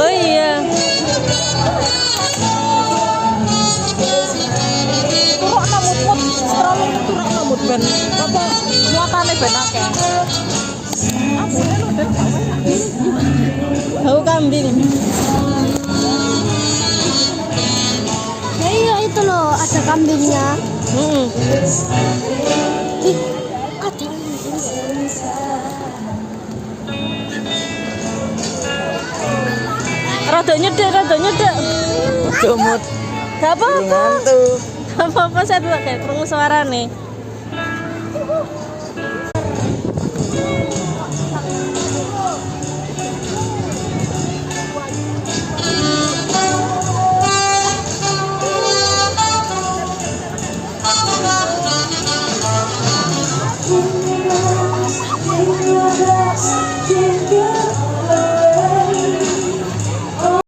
Oh iya. Turok namut-mut, strolong turok namut ben. Apa muatane ben akeh. Ambune lho den gak enak. Bau kambing. Ya iya itu loh, ada kambingnya. Ih, ada. Rada nyedek. Jomot. Gak apa-apa. Hantu. Gak apa-apa, saya tuh kayak krungu suara nih.